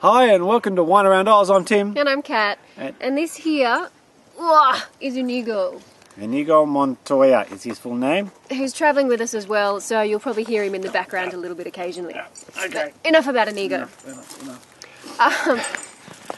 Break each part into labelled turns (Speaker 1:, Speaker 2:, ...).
Speaker 1: Hi and welcome to Wine Around Oz. I'm Tim.
Speaker 2: And I'm Kat. And this here is Inigo.
Speaker 1: Inigo Montoya is his full name.
Speaker 2: Who's travelling with us as well, so you'll probably hear him in the background a little bit occasionally.
Speaker 1: Okay.
Speaker 2: But enough about Inigo.
Speaker 1: Enough.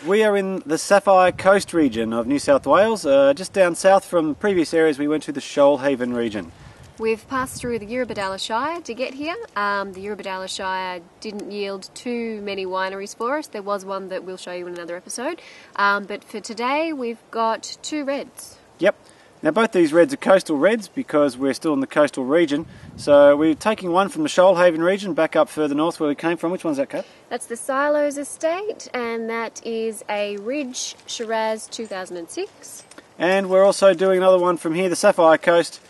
Speaker 1: We are in the Sapphire coast region of New South Wales, just down south from previous areas we went to the Shoalhaven region.
Speaker 2: We've passed through the Eurobodalla Shire to get here. The Eurobodalla Shire didn't yield too many wineries for us. There was one that we'll show you in another episode. But for today, we've got 2 reds.
Speaker 1: Yep. Now both these reds are coastal reds because we're still in the coastal region. So we're taking one from the Shoalhaven region back up further north where we came from. Which one's that, Kat?
Speaker 2: That's the Silos Estate, and that is a Ridge Shiraz 2006.
Speaker 1: And we're also doing another one from here, the Sapphire coast.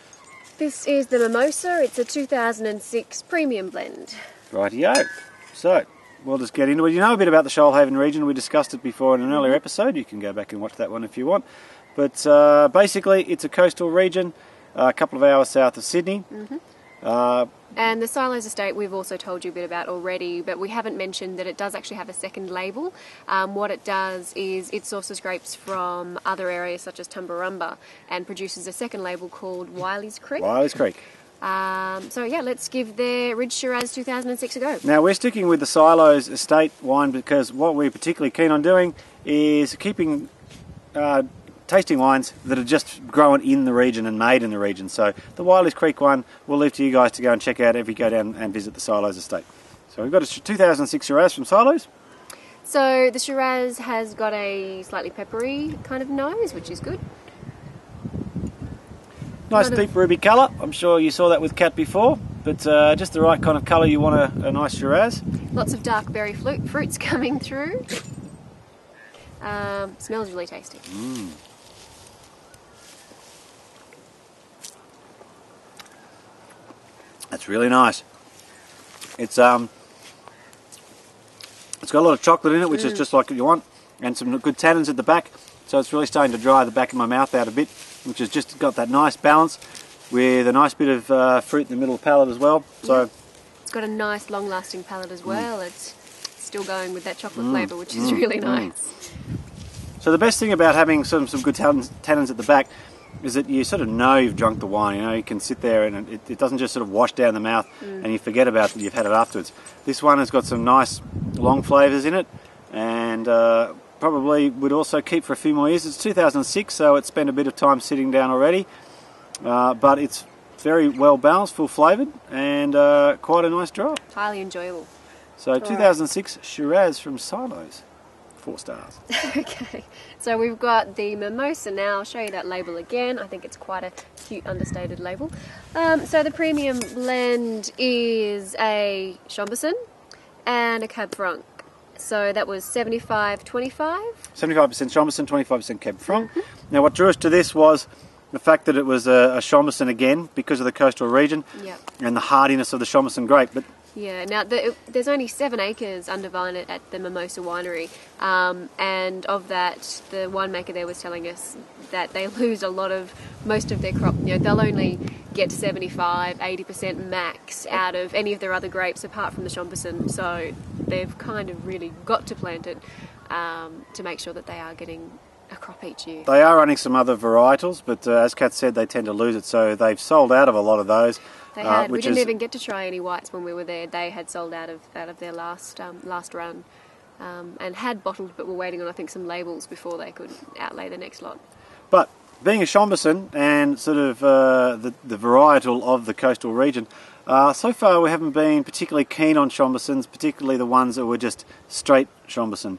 Speaker 2: This is the Mimosa. It's a 2006 premium blend.
Speaker 1: Rightio. So, we'll just get into it. You know a bit about the Shoalhaven region. We discussed it before in an earlier episode. You can go back and watch that one if you want. But basically, it's a coastal region, a couple of hours south of Sydney.
Speaker 2: And the Silos Estate we've also told you a bit about already, but we haven't mentioned that it does actually have a second label. What it does is it sources grapes from other areas such as Tumbarumba and produces a second label called Wiley's Creek.
Speaker 1: Wiley's Creek.
Speaker 2: So yeah, let's give their Ridge Shiraz 2006 a go.
Speaker 1: Now we're sticking with the Silos Estate wine because what we're particularly keen on doing is keeping tasting wines that are just grown in the region and made in the region. So the Wiley's Creek one we'll leave to you guys to go and check out if you go down and visit the Silos Estate. So we've got a 2006 Shiraz from Silos.
Speaker 2: So the Shiraz has got a slightly peppery kind of nose, which is good.
Speaker 1: Nice deep ruby colour. I'm sure you saw that with Kat before, but just the right kind of colour you want a nice Shiraz.
Speaker 2: Lots of dark berry fruits coming through. Smells really tasty.
Speaker 1: That's really nice. It's got a lot of chocolate in it, which is just like what you want, and some good tannins at the back. So it's really starting to dry the back of my mouth out a bit, which has just got that nice balance with a nice bit of fruit in the middle of the palate as well. So
Speaker 2: it's got a nice long-lasting palate as well. It's still going with that chocolate flavour, which is really nice.
Speaker 1: So the best thing about having some good tannins at the back is that you sort of know you've drunk the wine. You know, you can sit there and it doesn't just sort of wash down the mouth and you forget about that you've had it afterwards. This one has got some nice long flavours in it, and probably would also keep for a few more years. It's 2006, so it's spent a bit of time sitting down already, but it's very well balanced, full flavoured, and quite a nice drop.
Speaker 2: Highly enjoyable.
Speaker 1: So 2006 Shiraz from Silos. 4 stars.
Speaker 2: Okay, so we've got the Mimosa now. I'll show you that label again. I think it's quite a cute understated label. So the premium blend is a Chambourcin and a Cab Franc. So that was 75-25. 75%
Speaker 1: Chambourcin, 25% Cab Franc. Now what drew us to this was the fact that it was a Chambourcin again because of the coastal region and the hardiness of the Chambourcin grape. But
Speaker 2: yeah, now there's only 7 acres under vine at the Mimosa winery, and of that, the winemaker there was telling us that they lose most of their crop. You know, they'll only get 75-80% max out of any of their other grapes apart from the Chambourcin. So they've kind of really got to plant it to make sure that they are getting a crop each year.
Speaker 1: They are running some other varietals, but as Kat said, they tend to lose it. So they've sold out of a lot of those.
Speaker 2: They had. We didn't even get to try any whites when we were there. They had sold out of their last run, and had bottled, but were waiting on, I think, some labels before they could outlay the next lot.
Speaker 1: But being a Chambourcin and sort of the varietal of the coastal region, so far we haven't been particularly keen on Chambourcins, particularly the ones that were just straight Chambourcin.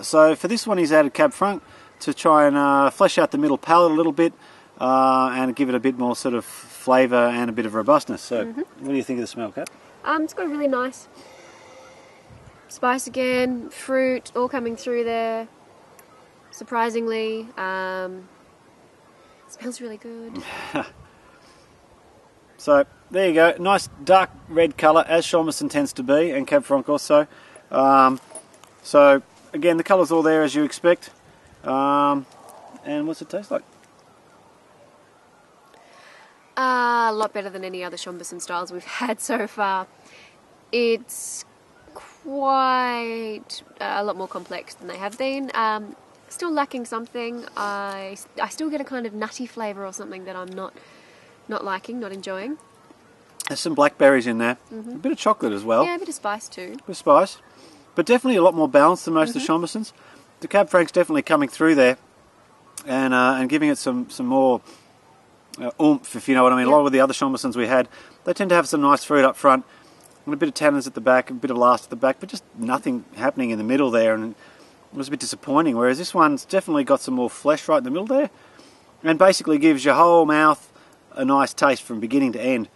Speaker 1: So for this one, he's added Cab Franc to try and flesh out the middle palate a little bit and give it a bit more sort of flavour and a bit of robustness. So what do you think of the smell, Kat?
Speaker 2: It's got a really nice spice again, fruit all coming through there, surprisingly. Smells really good.
Speaker 1: So there you go, nice dark red colour, as Chambourcin tends to be, and Cab Franc also. So again, the colour's all there as you expect. And what's it taste like?
Speaker 2: A lot better than any other Chambourcin styles we've had so far. It's quite a lot more complex than they have been. Still lacking something. I still get a kind of nutty flavour or something that I'm not liking, not enjoying.
Speaker 1: There's some blackberries in there, a bit of chocolate as well.
Speaker 2: Yeah, a bit of spice too.
Speaker 1: A bit of spice, but definitely a lot more balanced than most of the Chambersons. The Cab Franc's definitely coming through there, and giving it some more oomph, if you know what I mean.
Speaker 2: Yep.
Speaker 1: A lot of the other Chambersons we had, they tend to have some nice fruit up front, and a bit of tannins at the back, a bit of last at the back, but just nothing happening in the middle there, and it was a bit disappointing. Whereas this one's definitely got some more flesh right in the middle there, and basically gives your whole mouth a nice taste from beginning to end.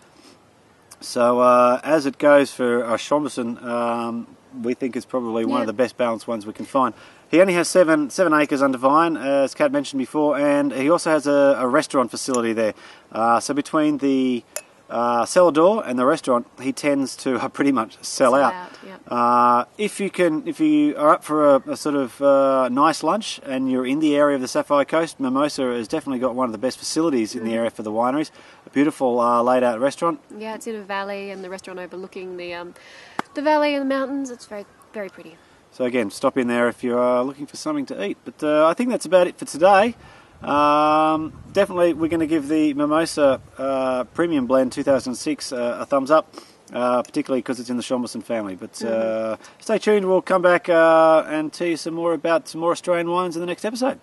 Speaker 1: So as it goes for a Chamberson, we think it's probably one of the best balanced ones we can find. He only has 7 acres under vine, as Kat mentioned before, and he also has a restaurant facility there. So between the cellar door and the restaurant, he tends to pretty much sell out.
Speaker 2: Yep.
Speaker 1: If you are up for a sort of nice lunch and you're in the area of the Sapphire Coast, Mimosa has definitely got one of the best facilities in the area for the wineries. A beautiful laid out restaurant.
Speaker 2: Yeah, it's in a valley, and the restaurant overlooking the valley and the mountains. It's very, very pretty.
Speaker 1: So again, stop in there if you are looking for something to eat. But I think that's about it for today. Definitely we're going to give the Mimosa Premium Blend 2006 a thumbs up, particularly because it's in the Chamberson family. But stay tuned, we'll come back and tell you some more about some more Australian wines in the next episode.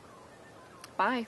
Speaker 2: Bye.